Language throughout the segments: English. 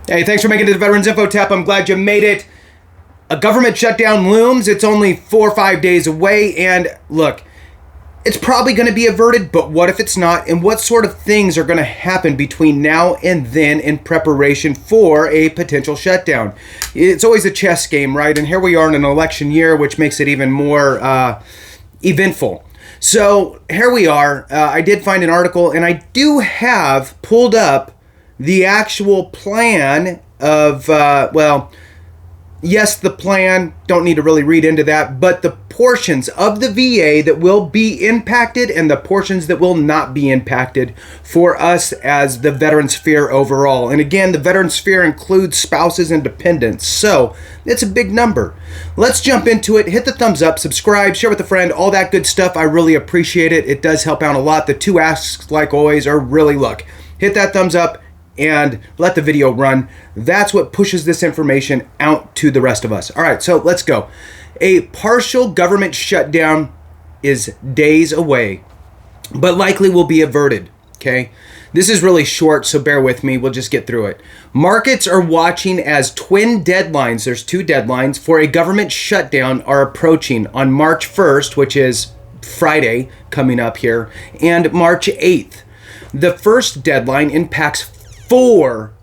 Hey, thanks for making it to the Veterans Info Tap. I'm glad you made it. A government shutdown looms. It's only 4 or 5 days away. And look, it's probably going to be averted, but what if it's not? And what sort of things are going to happen between now and then in preparation for a potential shutdown? It's always a chess game, right? And here we are in an election year, which makes it even more eventful. So here we are. I did find an article, and I do have pulled up the actual plan of, yes, the plan, don't need to really read into that, but the portions of the VA that will be impacted and the portions that will not be impacted for us as the veteran sphere overall. And again, the veteran sphere includes spouses and dependents, so it's a big number. Let's jump into it. Hit the thumbs up, subscribe, share with a friend, all that good stuff. I really appreciate it. It does help out a lot. The 2 asks, like always, are really, look, hit that thumbs up and let the video run. That's what pushes this information out to the rest of us. All right, so let's go. A partial government shutdown is days away, but likely will be averted, okay? This is really short, so bear with me. We'll just get through it. Markets are watching as twin deadlines, there's 2 deadlines, for a government shutdown are approaching on March 1st, which is Friday coming up here, and March 8th. The first deadline impacts 4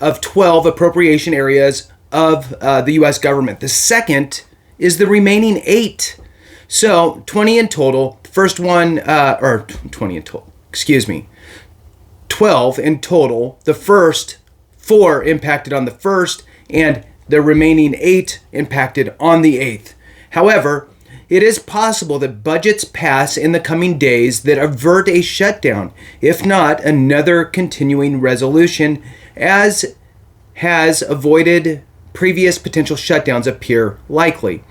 of 12 appropriation areas of the U.S. government. The second is the remaining 8. So 20 in total. First one, 20 in total, 12 in total. The first 4 impacted on the 1st, and the remaining 8 impacted on the 8th. However, it is possible that budgets pass in the coming days that avert a shutdown, if not another continuing resolution, as has avoided previous potential shutdowns appear likely.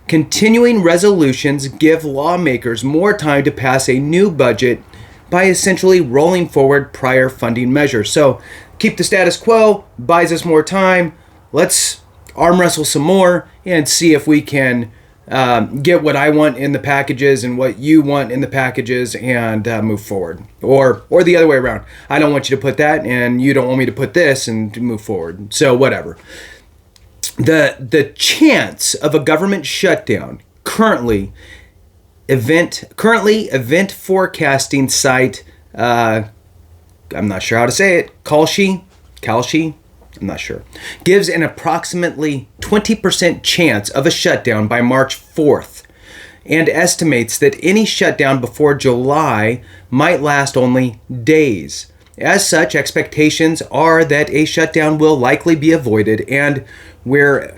Continuing resolutions give lawmakers more time to pass a new budget by essentially rolling forward prior funding measures. So keep the status quo, buys us more time. Let's arm wrestle some more and see if we can get what I want in the packages and what you want in the packages and move forward. Or the other way around. I don't want you to put that and you don't want me to put this and move forward. So whatever. The chance of a government shutdown currently event forecasting site, I'm not sure how to say it, Kalshi, I'm not sure, gives an approximately 20% chance of a shutdown by March 4th and estimates that any shutdown before July might last only days. As such, expectations are that a shutdown will likely be avoided and were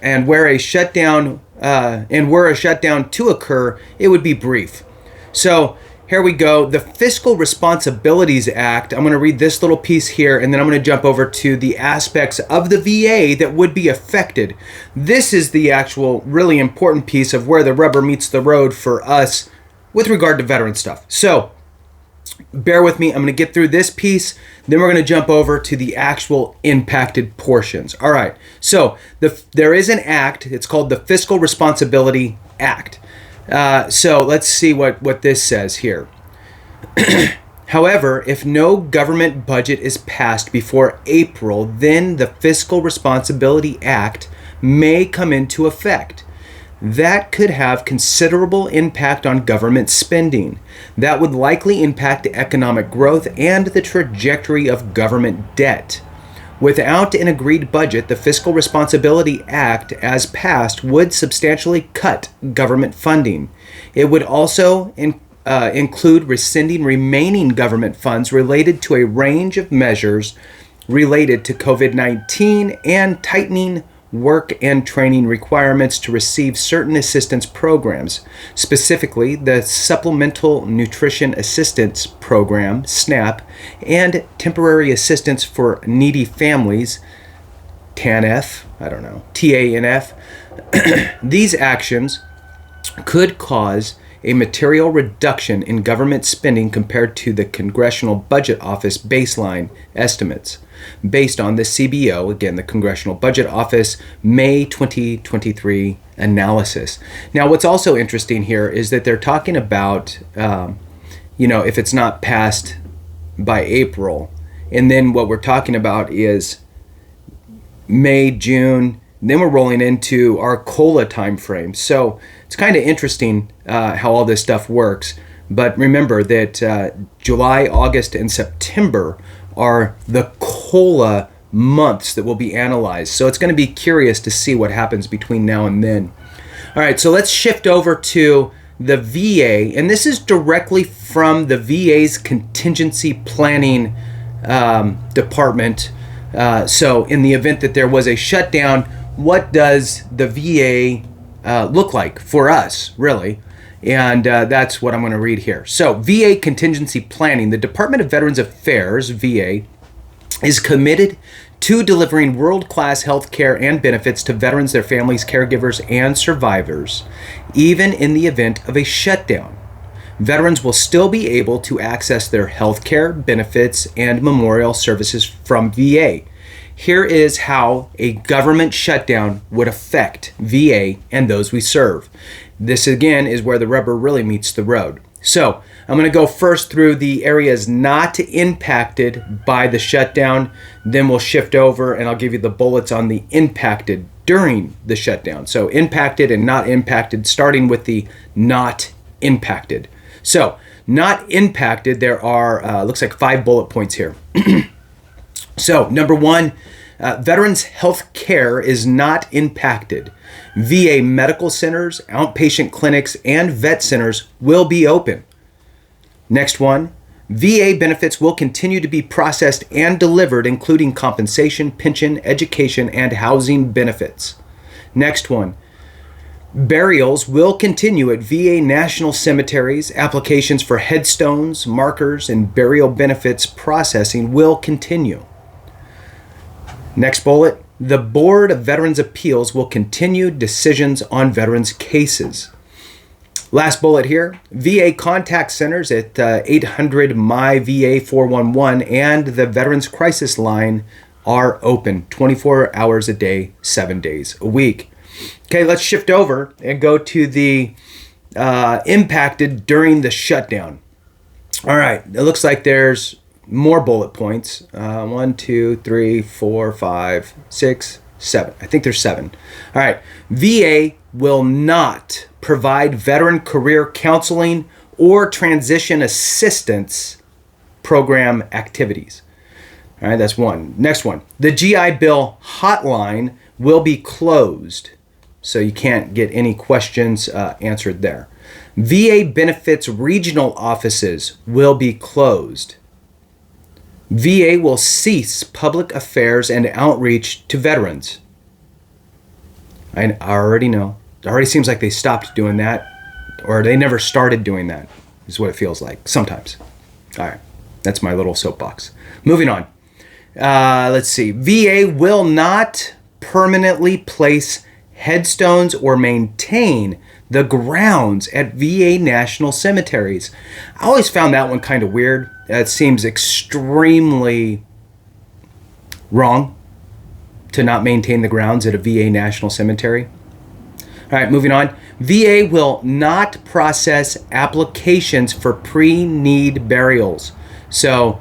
a shutdown to occur, it would be brief. So here we go. The Fiscal Responsibilities Act. I'm going to read this little piece here, and then I'm going to jump over to the aspects of the VA that would be affected. This is the actual really important piece of where the rubber meets the road for us with regard to veteran stuff. So bear with me. I'm going to get through this piece. Then we're going to jump over to the actual impacted portions. All right. So there is an act. It's called the Fiscal Responsibility Act. So let's see what this says here. However, if no government budget is passed before April, then the Fiscal Responsibility Act may come into effect. That could have considerable impact on government spending. That would likely impact economic growth and the trajectory of government debt. Without an agreed budget, the Fiscal Responsibility Act, as passed, would substantially cut government funding. It would also include rescinding remaining government funds related to a range of measures related to COVID-19 and tightening work and training requirements to receive certain assistance programs, specifically the Supplemental Nutrition Assistance Program, SNAP, and Temporary Assistance for Needy Families, TANF. These actions could cause a material reduction in government spending compared to the Congressional Budget Office baseline estimates, based on the CBO, again, the Congressional Budget Office, May 2023 analysis. Now, what's also interesting here is that they're talking about, if it's not passed by April, and then what we're talking about is May, June. Then we're rolling into our COLA timeframe. So it's kind of interesting how all this stuff works. But remember that July, August, and September are the COLA months that will be analyzed. So it's going to be curious to see what happens between now and then. All right, so let's shift over to the VA, and this is directly from the VA's contingency planning department. So in the event that there was a shutdown, what does the VA look like for us, really? And that's what I'm going to read here. So VA contingency planning, the Department of Veterans Affairs, VA, is committed to delivering world-class health care and benefits to veterans, their families, caregivers, and survivors, even in the event of a shutdown. Veterans will still be able to access their health care, benefits, and memorial services from VA. Here is how a government shutdown would affect VA and those we serve. This, again, is where the rubber really meets the road. So I'm going to go first through the areas not impacted by the shutdown. Then we'll shift over and I'll give you the bullets on the impacted during the shutdown. So impacted and not impacted, starting with the not impacted. So not impacted, there are, looks like 5 bullet points here. So number 1, veterans' health care is not impacted. VA medical centers, outpatient clinics, and vet centers will be open. Next one, VA benefits will continue to be processed and delivered, including compensation, pension, education, and housing benefits. Next one, burials will continue at VA national cemeteries. Applications for headstones, markers, and burial benefits processing will continue. Next bullet, the Board of Veterans Appeals will continue decisions on veterans' cases. Last bullet here, VA contact centers at 800 MY-VA 411 and the Veterans Crisis Line are open 24 hours a day, 7 days a week. Okay, let's shift over and go to the impacted during the shutdown. All right, it looks like there's more bullet points. 1, 2, 3, 4, 5, 6, 7. I think there's 7. All right. VA will not provide veteran career counseling or transition assistance program activities. All right, that's one. Next one. The GI Bill hotline will be closed, so you can't get any questions answered there. VA benefits regional offices will be closed. VA will cease public affairs and outreach to veterans. I already know. It already seems like they stopped doing that, or they never started doing that, is what it feels like sometimes. All right, that's my little soapbox. Moving on. Let's see. VA will not permanently place headstones or maintain the grounds at VA national cemeteries. I always found that one kind of weird. It seems extremely wrong to not maintain the grounds at a VA national cemetery. All right, moving on. VA will not process applications for pre-need burials. So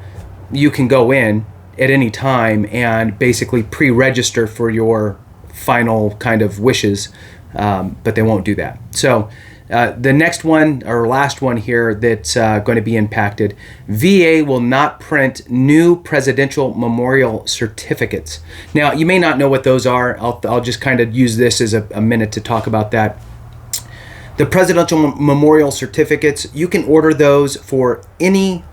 you can go in at any time and basically pre-register for your final kind of wishes, but they won't do that. So the next one, or last one here that's going to be impacted, VA will not print new presidential memorial certificates. Now, you may not know what those are. I'll just kind of use this as a minute to talk about that. The presidential memorial certificates, you can order those for any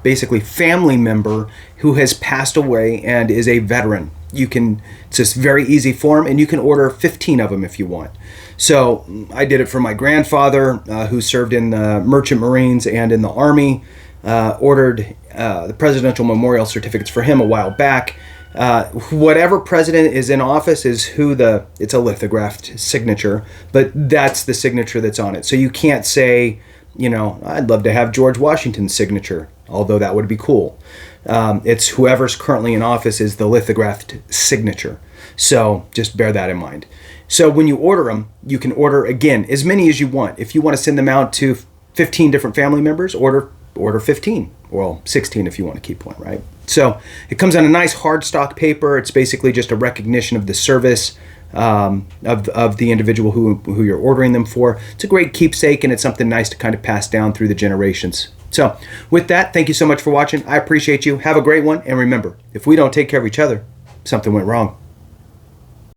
basically family member who has passed away and is a veteran. It's just very easy form, and you can order 15 of them if you want. So I did it for my grandfather who served in the Merchant Marines and in the Army. Ordered the presidential memorial certificates for him a while back. Whatever president is in office is it's a lithographed signature, but that's the signature that's on it. So you can't say, I'd love to have George Washington's signature, although that would be cool. It's whoever's currently in office is the lithographed signature. So just bear that in mind. So when you order them, you can order, again, as many as you want. If you want to send them out to 15 different family members, order order 15, well, 16 if you want to keep one, right? So it comes on a nice hardstock paper. It's basically just a recognition of the service of the individual who you're ordering them for. It's a great keepsake, and it's something nice to kind of pass down through the generations. So with that, thank you so much for watching. I appreciate you. Have a great one. And remember, if we don't take care of each other, something went wrong.